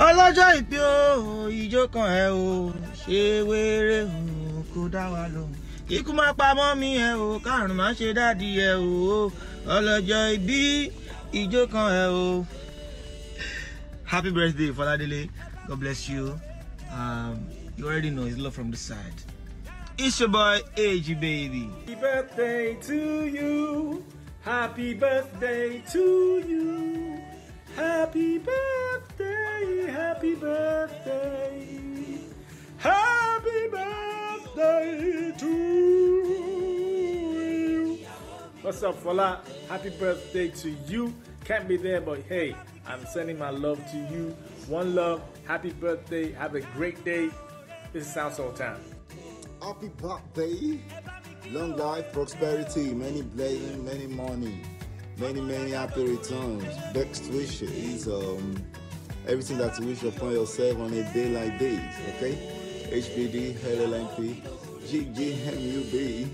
ọlọ́jọ́ ìbí o ìjó kan ẹ o ṣe wéré o kó dá wa lóhùn ikú má pa mọ́ mi ẹ o kárùn má ṣe dádì ẹ o ọlọ́jọ́ ìbí ìjó kan ẹ o. Happy birthday, Foladele. God bless you. You already know it's love from the side. It's your boy AG baby. Happy birthday to you. Happy birthday to you. Happy birthday, happy birthday. Happy birthday to you. What's up, Fola? Happy birthday to you. Can't be there, but hey, I'm sending my love to you. One love. Happy birthday. Have a great day. This is Sultan. Happy birthday. Long life, prosperity, many blessings, many money, many happy returns. Best wishes, everything that you wish upon yourself on a day like this, okay? HBD, LLMP, GGMUB.